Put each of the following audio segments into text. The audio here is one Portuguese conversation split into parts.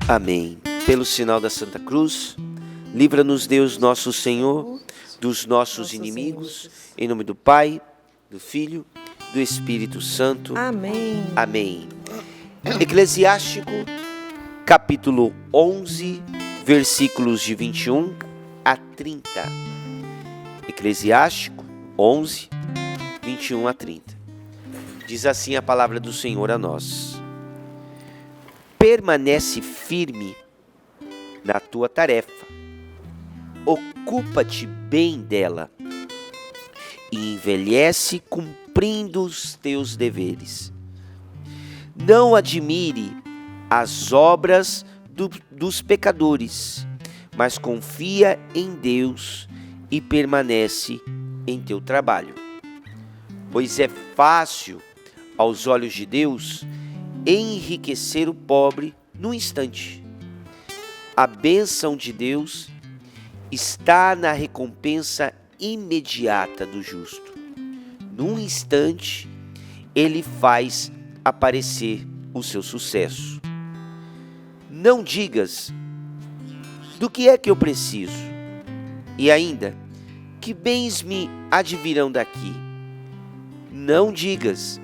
Amém. Pelo sinal da Santa Cruz, livra-nos Deus nosso Senhor dos nossos inimigos, em nome do Pai, do Filho, do Espírito Santo. Amém. Amém. Eclesiástico, capítulo 11, versículos de 21 a 30. Eclesiástico 11, 21 a 30. Diz assim a palavra do Senhor a nós: permanece firme na tua tarefa, ocupa-te bem dela e envelhece cumprindo os teus deveres. Não admire as obras dos pecadores, mas confia em Deus e permanece em teu trabalho. Pois é fácil aos olhos de Deus enriquecer o pobre num instante. A bênção de Deus está na recompensa imediata do justo. Num instante, ele faz aparecer o seu sucesso. Não digas: do que é que eu preciso? E ainda, que bens me advirão daqui? Não digas: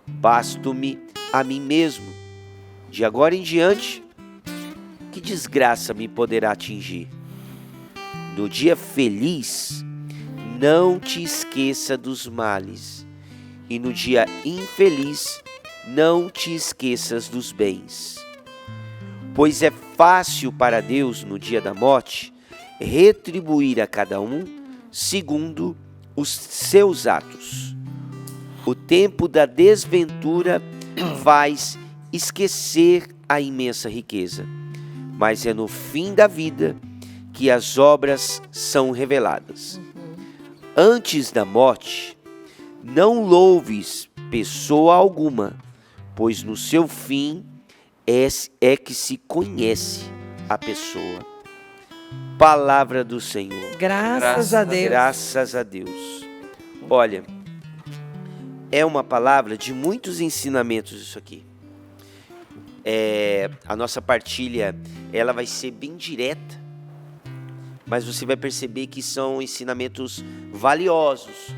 basto-me a mim mesmo. De agora em diante, que desgraça me poderá atingir? No dia feliz, não te esqueça dos males, e no dia infeliz, não te esqueças dos bens. Pois é fácil para Deus, no dia da morte, retribuir a cada um segundo os seus atos. O tempo da desventura faz esquecer a imensa riqueza, mas é no fim da vida que as obras são reveladas. Antes da morte, não louves pessoa alguma, pois no seu fim é que se conhece a pessoa. Palavra do Senhor. Graças a Deus. Graças a Deus. Olha, é uma palavra de muitos ensinamentos isso aqui. A nossa partilha, ela vai ser bem direta, mas você vai perceber que são ensinamentos valiosos,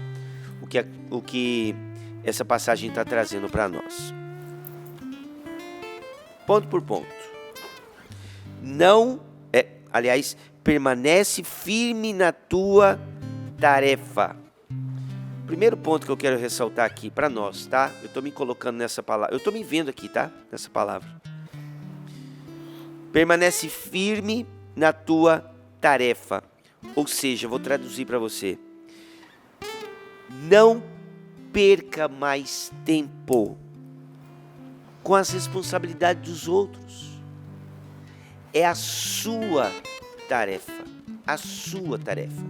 o que essa passagem está trazendo para nós. Ponto por ponto. Permanece firme na tua tarefa. Primeiro ponto que eu quero ressaltar aqui para nós, tá? Eu estou me colocando nessa palavra, eu estou me vendo aqui, tá? Nessa palavra. Permanece firme na tua tarefa. Ou seja, eu vou traduzir para você. Não perca mais tempo com as responsabilidades dos outros. É a sua tarefa. A sua tarefa.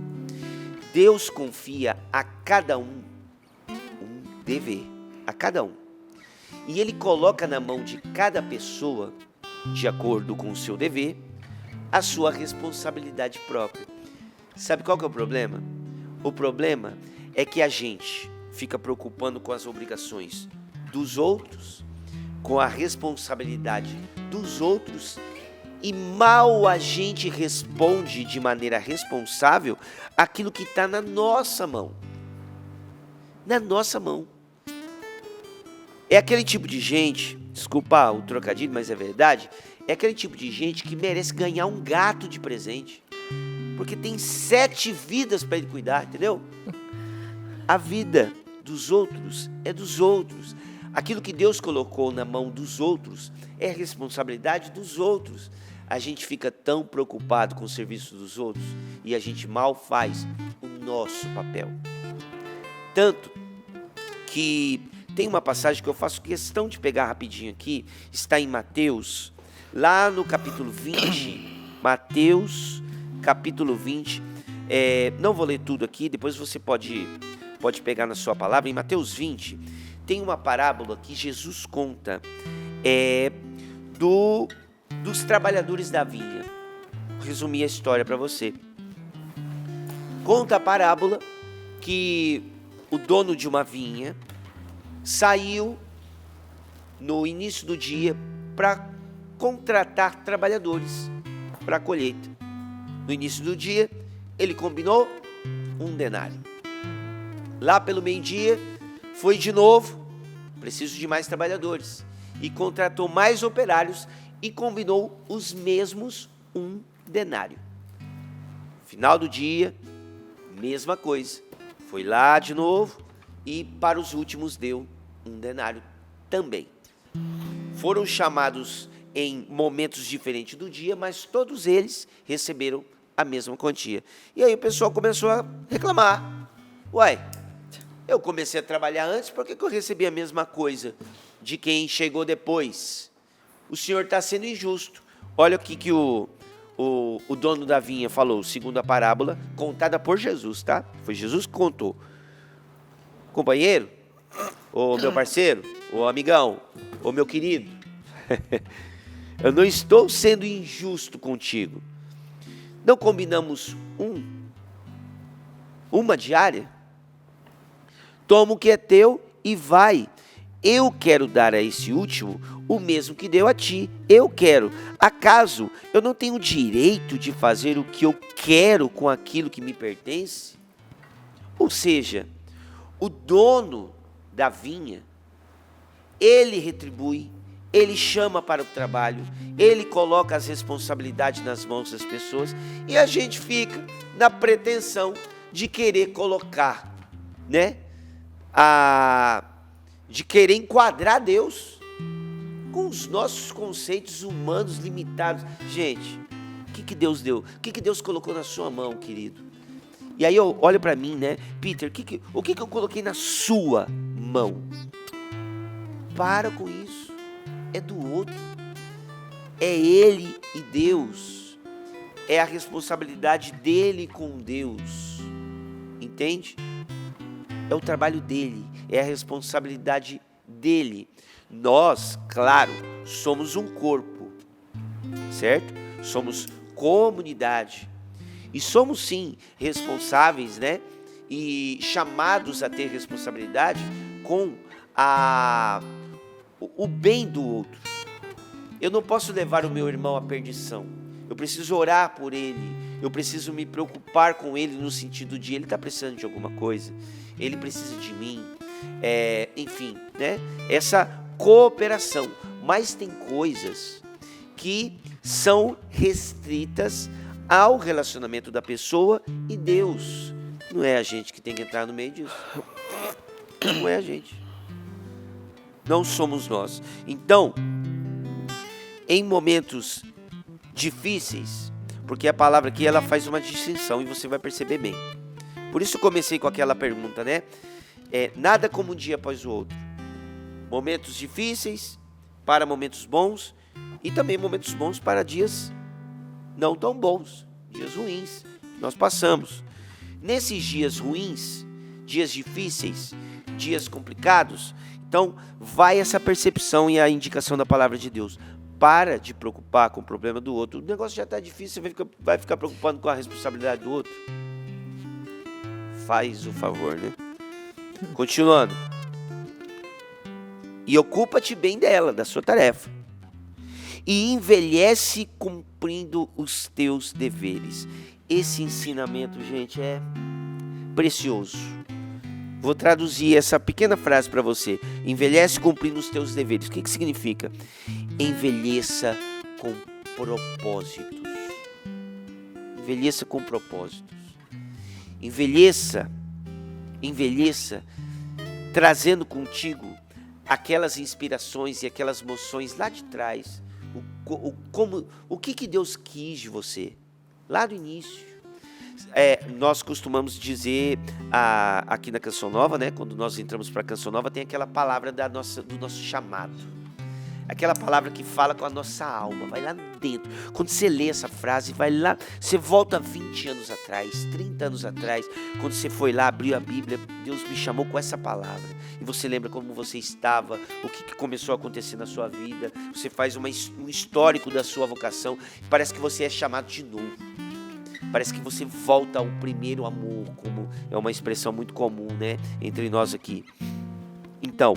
Deus confia a cada um dever. A cada um. E Ele coloca na mão de cada pessoa, de acordo com o seu dever, a sua responsabilidade própria. Sabe qual que é o problema? O problema é que a gente fica preocupando com as obrigações dos outros, com a responsabilidade dos outros, e mal a gente responde de maneira responsável aquilo que está na nossa mão. Na nossa mão. É aquele tipo de gente, desculpa o trocadilho, mas é verdade, é aquele tipo de gente que merece ganhar um gato de presente, porque tem 7 vidas para ele cuidar, entendeu? A vida dos outros é dos outros. Aquilo que Deus colocou na mão dos outros é responsabilidade dos outros. A gente fica tão preocupado com o serviço dos outros e a gente mal faz o nosso papel. Tanto que tem uma passagem que eu faço questão de pegar rapidinho aqui, está em Mateus, lá no capítulo 20, Mateus, capítulo 20, não vou ler tudo aqui, depois você pode pegar na sua palavra. Em Mateus 20, tem uma parábola que Jesus conta dos trabalhadores da vinha. Vou resumir a história para você. Conta a parábola que o dono de uma vinha saiu no início do dia para contratar trabalhadores para a colheita. No início do dia, ele combinou 1 denário. Lá pelo meio-dia, foi de novo, preciso de mais trabalhadores. E contratou mais operários e combinou os mesmos 1 denário. Final do dia, mesma coisa. Foi lá de novo e para os últimos deu 1 denário também. Foram chamados em momentos diferentes do dia, mas todos eles receberam a mesma quantia. E aí o pessoal começou a reclamar. Uai, eu comecei a trabalhar antes, por que eu recebi a mesma coisa de quem chegou depois? O senhor está sendo injusto. Olha o que o dono da vinha falou, segundo a parábola, contada por Jesus, tá? Foi Jesus que contou. Companheiro, ô meu parceiro, ô amigão, ô meu querido, eu não estou sendo injusto contigo. Não combinamos uma diária? Toma o que é teu e vai. Eu quero dar a esse último o mesmo que deu a ti. Eu quero. Acaso eu não tenho direito de fazer o que eu quero com aquilo que me pertence? Ou seja, o dono da vinha, ele retribui, ele chama para o trabalho, ele coloca as responsabilidades nas mãos das pessoas e a gente fica na pretensão de querer colocar, né? De querer enquadrar Deus com os nossos conceitos humanos limitados. Gente, o que Deus deu? O que Deus colocou na sua mão, querido? E aí eu olho para mim, né? Peter, o que eu coloquei na sua mão? Para com isso. É do outro. É ele e Deus. É a responsabilidade dele com Deus. Entende? É o trabalho dele. É a responsabilidade dele. Nós, claro, somos um corpo. Certo? Somos comunidade. E somos sim responsáveis, né? E chamados a ter responsabilidade com o bem do outro. Eu não posso levar o meu irmão à perdição. Eu preciso orar por ele. Eu preciso me preocupar com ele no sentido de ele está precisando de alguma coisa. Ele precisa de mim. Enfim, né? Essa cooperação. Mas tem coisas que são restritas ao relacionamento da pessoa e Deus. Não é a gente que tem que entrar no meio disso. Não é a gente. Não somos nós. Então, em momentos difíceis, porque a palavra aqui ela faz uma distinção e você vai perceber bem. Por isso eu comecei com aquela pergunta, né? Nada como um dia após o outro. Momentos difíceis para momentos bons e também momentos bons para dias não tão bons, dias ruins. Nós passamos. Nesses dias ruins, dias difíceis, dias complicados, então vai essa percepção e a indicação da palavra de Deus. Para de preocupar com o problema do outro. O negócio já está difícil, você vai ficar preocupando com a responsabilidade do outro. Faz o favor, né? Continuando. E ocupa-te bem dela, da sua tarefa. E envelhece cumprindo os teus deveres. Esse ensinamento, gente, é precioso. Vou traduzir essa pequena frase para você. Envelhece cumprindo os teus deveres. O que significa? Envelheça com propósitos. Envelheça com propósitos. Envelheça trazendo contigo aquelas inspirações e aquelas moções lá de trás. O que Deus quis de você lá do início. Nós costumamos dizer aqui na Canção Nova, né? Quando nós entramos para a Canção Nova, tem aquela palavra do nosso chamado. Aquela palavra que fala com a nossa alma, vai lá dentro. Quando você lê essa frase, vai lá, você volta 20 anos atrás, 30 anos atrás, quando você foi lá, abriu a Bíblia, Deus me chamou com essa palavra. E você lembra como você estava, o que começou a acontecer na sua vida, você faz um histórico da sua vocação, parece que você é chamado de novo. Parece que você volta ao primeiro amor, como é uma expressão muito comum, né, entre nós aqui. Então,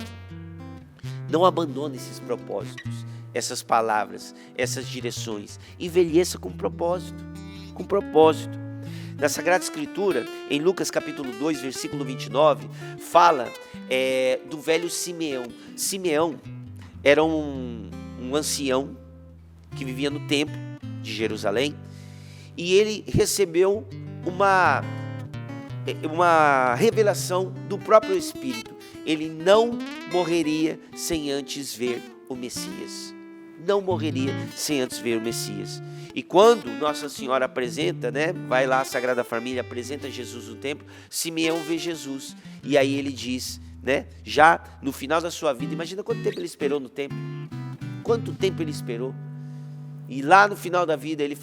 não abandone esses propósitos. essas palavras, essas direções. Envelheça com propósito, com propósito. Na Sagrada Escritura, em Lucas capítulo 2, versículo 29, fala do velho Simeão. Simeão era um ancião que vivia no templo de Jerusalém, e ele recebeu uma revelação do próprio Espírito. Ele não morreria sem antes ver o Messias. Não morreria sem antes ver o Messias. E quando Nossa Senhora apresenta, vai lá a Sagrada Família, apresenta Jesus no templo, Simeão vê Jesus. E aí ele diz, já no final da sua vida, imagina quanto tempo ele esperou no templo. Quanto tempo ele esperou. E lá no final da vida ele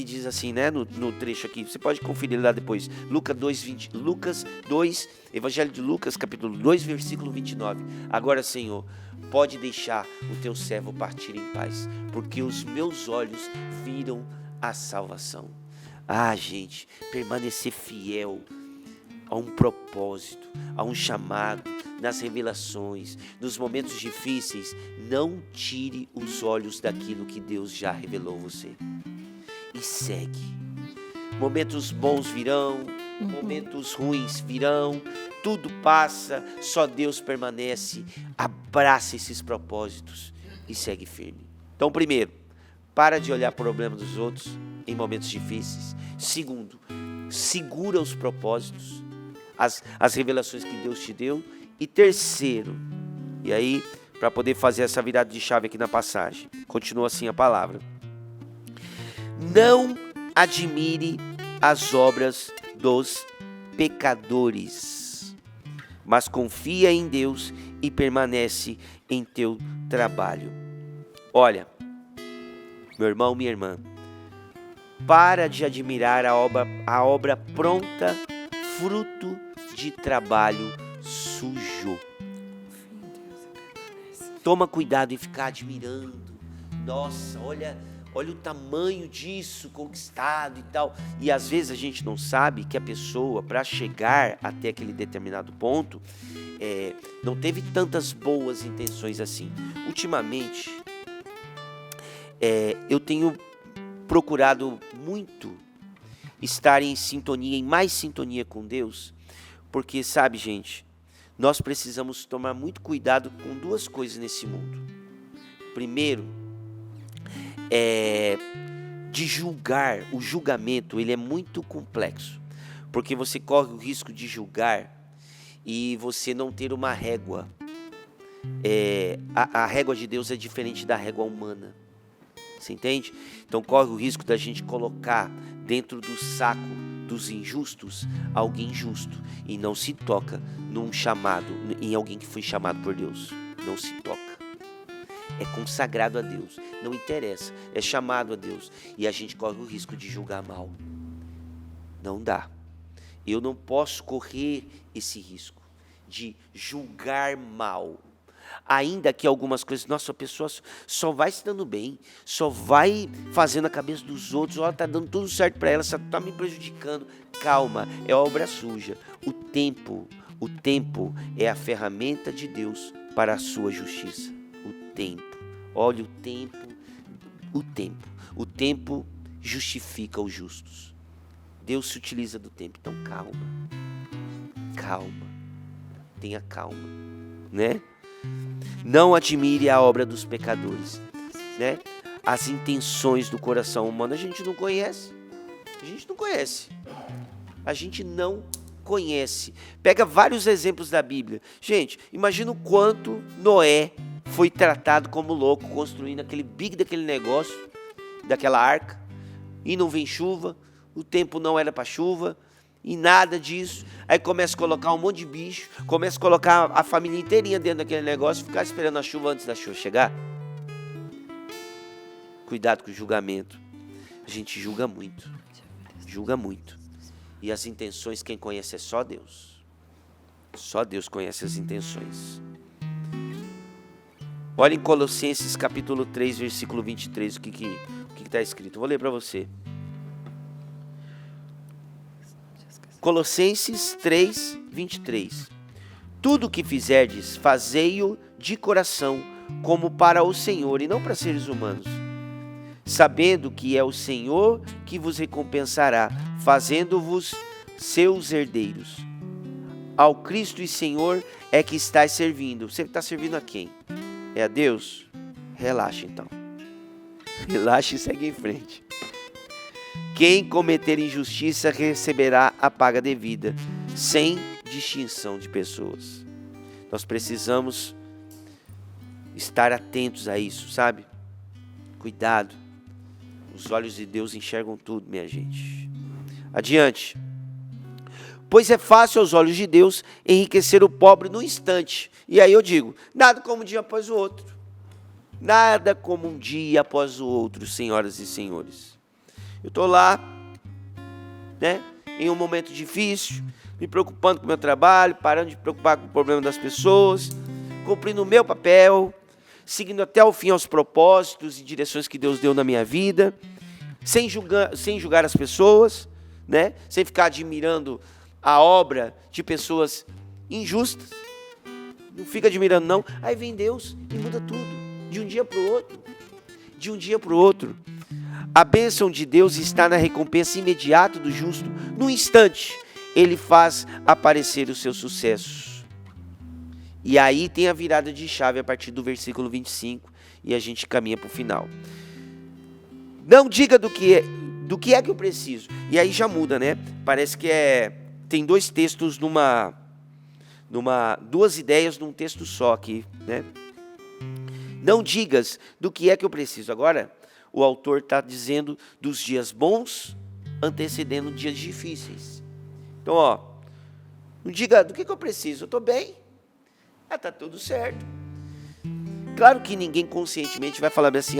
diz assim, no trecho aqui, você pode conferir lá depois, Lucas 2, Evangelho de Lucas, capítulo 2, versículo 29. Agora, Senhor, pode deixar o teu servo partir em paz, porque os meus olhos viram a salvação. Gente, permanecer fiel a um propósito, a um chamado, nas revelações, nos momentos difíceis, não tire os olhos daquilo que Deus já revelou a você. E segue. Momentos bons virão, momentos ruins virão, tudo passa, só Deus permanece. Abraça esses propósitos e segue firme. Então, primeiro, para de olhar para o problema dos outros em momentos difíceis. Segundo, segura os propósitos, as revelações que Deus te deu. E terceiro, e aí, para poder fazer essa virada de chave aqui na passagem, continua assim a palavra: não admire as obras dos pecadores, mas confia em Deus e permanece em teu trabalho. Olha, meu irmão, minha irmã, para de admirar a obra pronta, fruto de trabalho sujo. Toma cuidado em ficar admirando. Nossa, olha o tamanho disso conquistado e tal. E às vezes a gente não sabe que a pessoa, para chegar até aquele determinado ponto, não teve tantas boas intenções assim. Ultimamente, eu tenho procurado muito estar em mais sintonia com Deus, porque, sabe, gente, nós precisamos tomar muito cuidado com duas coisas nesse mundo. Primeiro, de julgar. O julgamento, ele é muito complexo, porque você corre o risco de julgar e você não ter uma régua. A régua de Deus é diferente da régua humana. Você entende? Então corre o risco da gente colocar dentro do saco dos injustos alguém justo, e não se toca num chamado, em alguém que foi chamado por Deus. Não se toca. É consagrado a Deus, não interessa, é chamado a Deus, e a gente corre o risco de julgar mal. Não dá. Eu não posso correr esse risco de julgar mal. Ainda que algumas coisas, nossa, a pessoa só vai se dando bem, só vai fazendo a cabeça dos outros, ela está dando tudo certo para ela, só está me prejudicando. Calma, é obra suja. O tempo é a ferramenta de Deus para a sua justiça. O tempo, olha o tempo justifica os justos. Deus se utiliza do tempo, então calma, tenha calma, Não admire a obra dos pecadores, As intenções do coração humano a gente não conhece. Pega vários exemplos da Bíblia. Gente, imagina o quanto Noé foi tratado como louco, construindo daquele negócio, daquela arca, e não vem chuva, o tempo não era para chuva, e nada disso. Aí começa a colocar um monte de bicho, começa a colocar a família inteirinha dentro daquele negócio, ficar esperando a chuva antes da chuva chegar. Cuidado com o julgamento. A gente julga muito. E as intenções, quem conhece é só Deus. Só Deus conhece as intenções. Olha em Colossenses capítulo 3, versículo 23, o que está escrito. Vou ler para você. Colossenses 3, 23. Tudo o que fizerdes, fazei-o de coração, como para o Senhor e não para seres humanos, sabendo que é o Senhor que vos recompensará, fazendo-vos seus herdeiros. Ao Cristo e Senhor é que estáis servindo. Você está servindo a quem? É a Deus? Relaxa então. Relaxa e segue em frente. Quem cometer injustiça receberá a paga devida, sem distinção de pessoas. Nós precisamos estar atentos a isso, sabe? Cuidado. Os olhos de Deus enxergam tudo, minha gente. Adiante. Pois é fácil aos olhos de Deus enriquecer o pobre no instante. E aí eu digo, nada como um dia após o outro. Nada como um dia após o outro, senhoras e senhores. Eu estou lá, né, em um momento difícil, me preocupando com o meu trabalho, parando de me preocupar com o problema das pessoas, cumprindo o meu papel, seguindo até o fim aos propósitos e direções que Deus deu na minha vida, sem julgar as pessoas, né, sem ficar admirando a obra de pessoas injustas. Não fica admirando não. Aí vem Deus e muda tudo. De um dia para o outro. De um dia para o outro. A bênção de Deus está na recompensa imediata do justo. No instante, Ele faz aparecer os seus sucessos. E aí tem a virada de chave a partir do versículo 25. E a gente caminha para o final. Não diga do que é que eu preciso. E aí já muda, né? Parece que tem dois textos duas ideias num texto só aqui, né? Não digas do que é que eu preciso. Agora, o autor está dizendo dos dias bons antecedendo dias difíceis. Então, não diga do que eu preciso. Eu estou bem. Está tudo certo. Claro que ninguém conscientemente vai falar assim,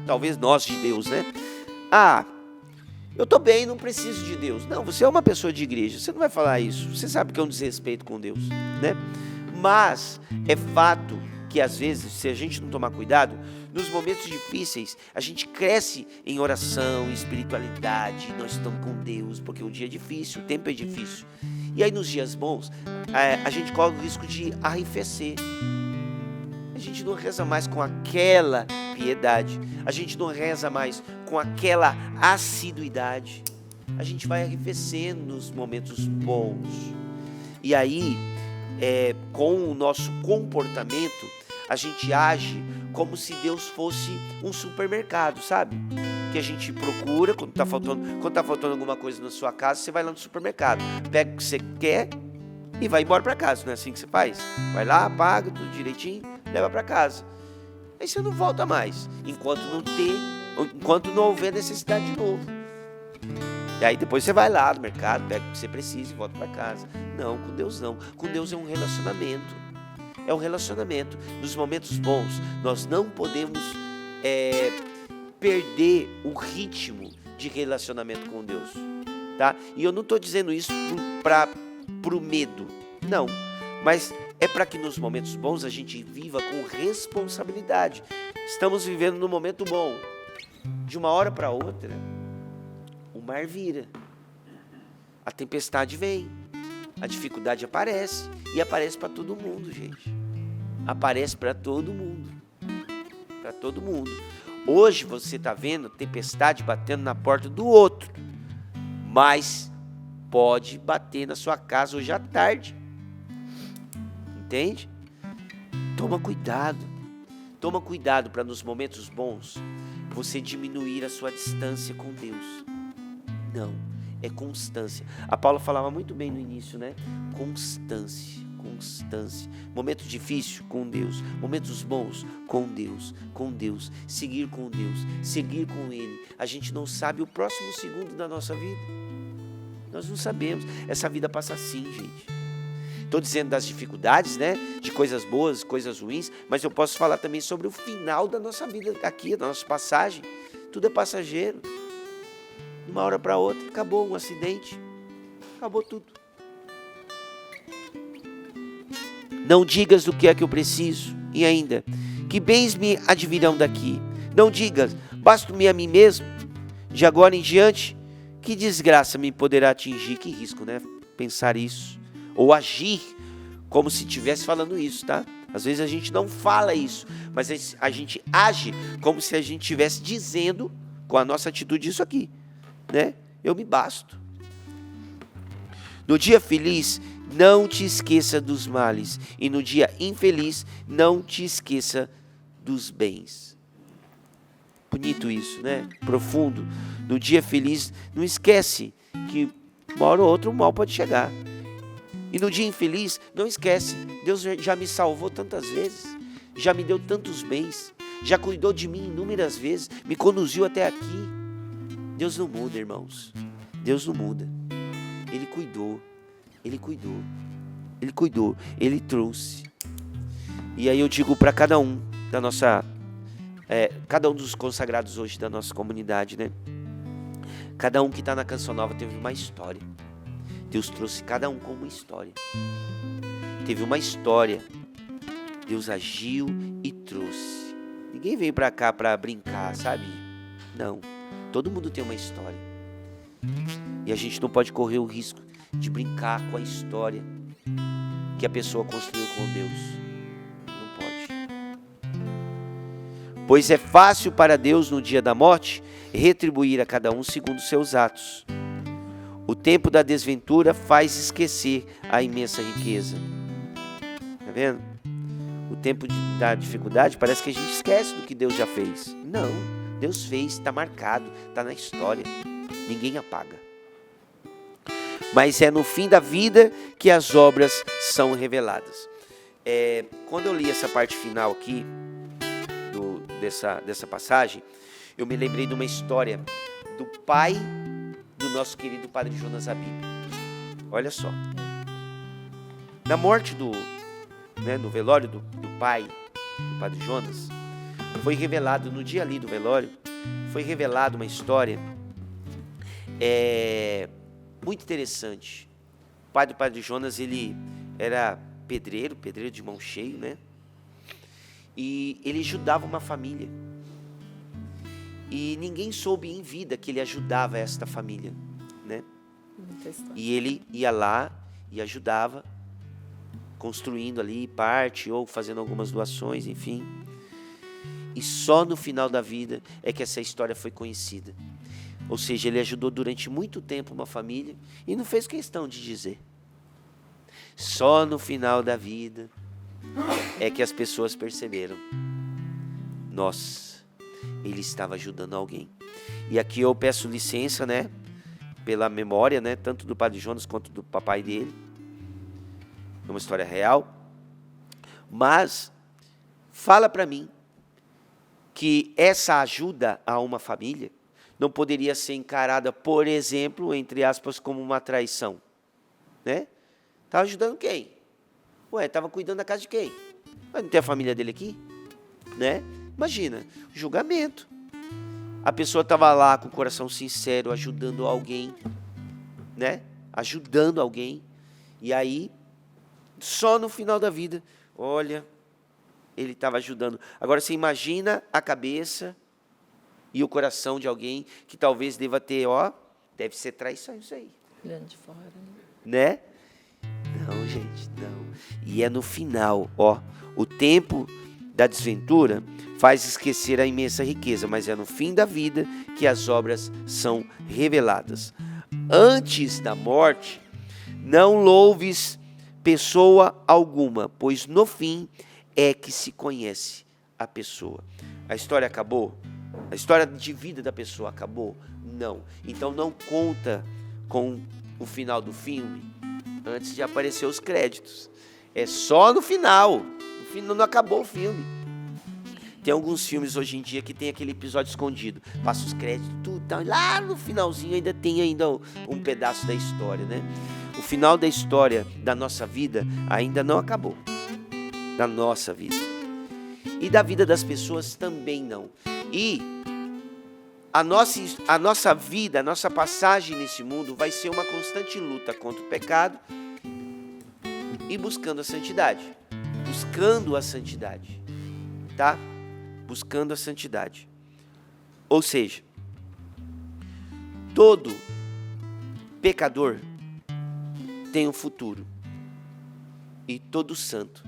talvez nós de Deus, né? Eu estou bem, não preciso de Deus. Não, você é uma pessoa de igreja, você não vai falar isso. Você sabe que é um desrespeito com Deus, né? Mas é fato que às vezes, se a gente não tomar cuidado, nos momentos difíceis, a gente cresce em oração, em espiritualidade, nós estamos com Deus, porque o dia é difícil, o tempo é difícil. E aí nos dias bons, a gente corre o risco de arrefecer. A gente não reza mais com aquela piedade, a gente não reza mais com aquela assiduidade, a gente vai arrefecendo nos momentos bons. E aí, com o nosso comportamento, a gente age como se Deus fosse um supermercado, sabe? Que a gente procura, quando tá faltando alguma coisa na sua casa, você vai lá no supermercado, pega o que você quer e vai embora para casa. Não é assim que você faz? Vai lá, paga tudo direitinho, leva para casa. Aí você não volta mais, enquanto não houver necessidade de novo. E aí depois você vai lá no mercado, pega o que você precisa e volta para casa. Não, com Deus não. Com Deus é um relacionamento. É um relacionamento. Nos momentos bons, nós não podemos perder o ritmo de relacionamento com Deus, tá? E eu não estou dizendo isso pro medo, não. Mas é para que nos momentos bons a gente viva com responsabilidade. Estamos vivendo num momento bom. De uma hora para outra, o mar vira. A tempestade vem. A dificuldade aparece. E aparece para todo mundo, gente. Aparece para todo mundo. Para todo mundo. Hoje você está vendo tempestade batendo na porta do outro. Mas pode bater na sua casa hoje à tarde. Entende? Toma cuidado. Toma cuidado para nos momentos bons você diminuir a sua distância com Deus. Não, é constância. A Paula falava muito bem no início, né? Constância. Momento difícil, com Deus. Momentos bons, com Deus. Seguir com Deus, seguir com Ele. A gente não sabe o próximo segundo da nossa vida. Nós não sabemos. Essa vida passa assim, gente. Estou dizendo das dificuldades, né? De coisas boas, coisas ruins, mas eu posso falar também sobre o final da nossa vida aqui, da nossa passagem. Tudo é passageiro. De uma hora para outra, acabou um acidente. Acabou tudo. Não digas do que é que eu preciso. E ainda, que bens me advirão daqui? Não digas, basto-me a mim mesmo. De agora em diante, que desgraça me poderá atingir? Que risco, né? Pensar isso. Ou agir como se estivesse falando isso, tá? Às vezes a gente não fala isso, mas a gente age como se a gente estivesse dizendo, com a nossa atitude, isso aqui, né? Eu me basto. No dia feliz, não te esqueça dos males, e no dia infeliz, não te esqueça dos bens. Bonito isso, né? Profundo. No dia feliz, não esquece que uma hora ou outra o mal pode chegar. E no dia infeliz, não esquece, Deus já me salvou tantas vezes, já me deu tantos bens, já cuidou de mim inúmeras vezes, me conduziu até aqui. Deus não muda, irmãos. Deus não muda. Ele cuidou, Ele cuidou, Ele cuidou, Ele trouxe. E aí eu digo para cada um da nossa, cada um dos consagrados hoje da nossa comunidade, né? Cada um que está na Canção Nova teve uma história. Deus trouxe cada um com uma história. Teve uma história. Deus agiu e trouxe. Ninguém veio para cá para brincar, sabe? Não. Todo mundo tem uma história. E a gente não pode correr o risco de brincar com a história que a pessoa construiu com Deus. Não pode. Pois é fácil para Deus no dia da morte retribuir a cada um segundo seus atos. O tempo da desventura faz esquecer a imensa riqueza. Tá vendo? O tempo da dificuldade parece que a gente esquece do que Deus já fez. Não, Deus fez, está marcado, está na história. Ninguém apaga. Mas é no fim da vida que as obras são reveladas. Quando eu li essa parte final aqui, dessa passagem, eu me lembrei de uma história do pai do nosso querido Padre Jonas Abib. Olha só. Na morte no velório do pai do Padre Jonas, foi revelado, no dia ali do velório, foi revelada uma história muito interessante. O pai do Padre Jonas, ele era pedreiro de mão cheia, né? E ele ajudava uma família. E ninguém soube em vida que ele ajudava esta família, né? E ele ia lá e ajudava, construindo ali parte ou fazendo algumas doações, enfim. E só no final da vida é que essa história foi conhecida. Ou seja, ele ajudou durante muito tempo uma família e não fez questão de dizer. Só no final da vida é que as pessoas perceberam. Nossa, ele estava ajudando alguém. E aqui eu peço licença, né, pela memória, né, tanto do Padre Jonas quanto do papai dele. É uma história real. Mas fala para mim que essa ajuda a uma família não poderia ser encarada, por exemplo, entre aspas, como uma traição, né? Estava ajudando quem? Estava cuidando da casa de quem? Mas não tem a família dele aqui? Né? Imagina, julgamento. A pessoa estava lá com o coração sincero, ajudando alguém, né? Ajudando alguém. E aí, só no final da vida, olha, ele estava ajudando. Agora você imagina a cabeça e o coração de alguém que talvez deva ter, deve ser traição isso aí. Olhando de fora, né? Não, gente, não. E é no final, o tempo da desventura faz esquecer a imensa riqueza, mas é no fim da vida que as obras são reveladas. Antes da morte, não louves pessoa alguma, pois no fim é que se conhece a pessoa. A história acabou? A história de vida da pessoa acabou? Não. Então não conta com o final do filme antes de aparecer os créditos. É só no final. No final não acabou o filme. Tem alguns filmes hoje em dia que tem aquele episódio escondido. Passa os créditos, tudo tal. E lá no finalzinho ainda tem um pedaço da história, né? O final da história da nossa vida ainda não acabou. Da nossa vida. E da vida das pessoas também não. E a nossa vida, a nossa passagem nesse mundo vai ser uma constante luta contra o pecado e buscando a santidade. Buscando a santidade. Tá? Buscando a santidade. Ou seja, todo pecador tem um futuro. E todo santo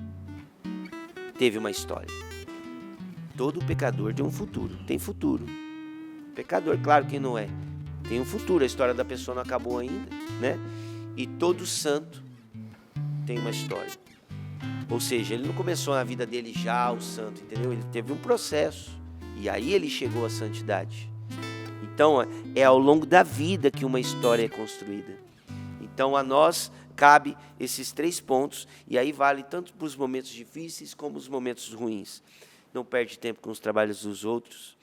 teve uma história. todo pecador tem um futuro. Tem futuro. Pecador, claro que não é. Tem um futuro. A história da pessoa não acabou ainda, né? E todo santo tem uma história. Ou seja, ele não começou na vida dele já o santo, entendeu? Ele teve um processo. E aí ele chegou à santidade. Então, é ao longo da vida que uma história é construída. Então, a nós cabe esses 3 pontos. E aí vale tanto para os momentos difíceis como os momentos ruins. Não perde tempo com os trabalhos dos outros.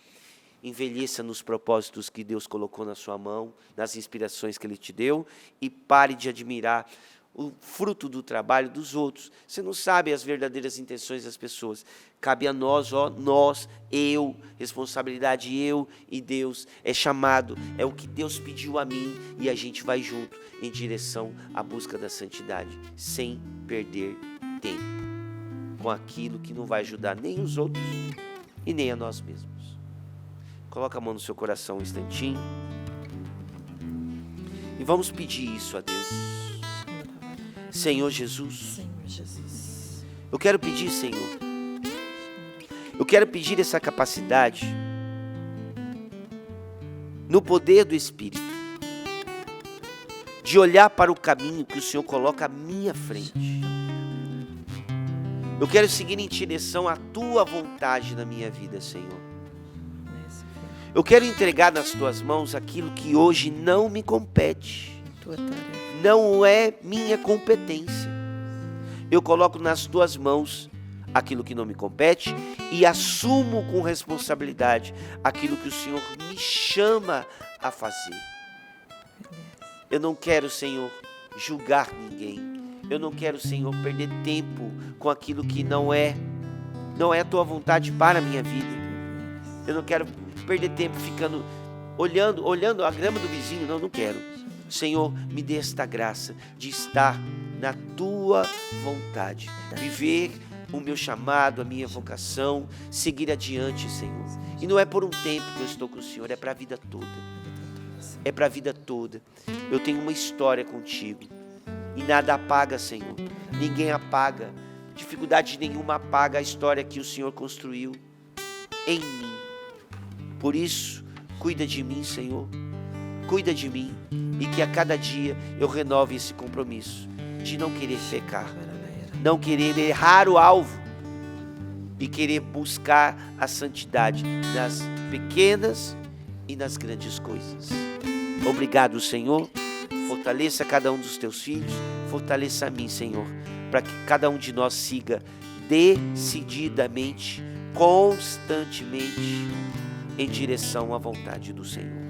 Envelheça nos propósitos que Deus colocou na sua mão, nas inspirações que Ele te deu, e pare de admirar o fruto do trabalho dos outros. Você não sabe as verdadeiras intenções das pessoas. Cabe a nós, nós, eu, responsabilidade eu e Deus. É chamado, é o que Deus pediu a mim, e a gente vai junto em direção à busca da santidade, sem perder tempo com aquilo que não vai ajudar nem os outros e nem a nós mesmos. Coloca a mão no seu coração um instantinho. E vamos pedir isso a Deus. Senhor Jesus. Eu quero pedir, Senhor. Eu quero pedir essa capacidade no poder do Espírito, de olhar para o caminho que o Senhor coloca à minha frente. Eu quero seguir em direção à Tua vontade na minha vida, Senhor. Eu quero entregar nas Tuas mãos aquilo que hoje não me compete. Não é minha competência. Eu coloco nas Tuas mãos aquilo que não me compete e assumo com responsabilidade aquilo que o Senhor me chama a fazer. Eu não quero, Senhor, julgar ninguém. Eu não quero, Senhor, perder tempo com aquilo que não é a Tua vontade para a minha vida. Eu não quero perder tempo ficando olhando a grama do vizinho. Não quero. Senhor, me dê esta graça de estar na Tua vontade, viver o meu chamado, a minha vocação, seguir adiante, Senhor. E não é por um tempo que eu estou com o Senhor, é para a vida toda. É para a vida toda. Eu tenho uma história contigo e nada apaga, Senhor. Ninguém apaga, dificuldade nenhuma apaga a história que o Senhor construiu em mim. Por isso, cuida de mim, Senhor. Cuida de mim e que a cada dia eu renove esse compromisso de não querer pecar, não querer errar o alvo e querer buscar a santidade nas pequenas e nas grandes coisas. Obrigado, Senhor. Fortaleça cada um dos Teus filhos, fortaleça a mim, Senhor, para que cada um de nós siga decididamente, constantemente em direção à vontade do Senhor.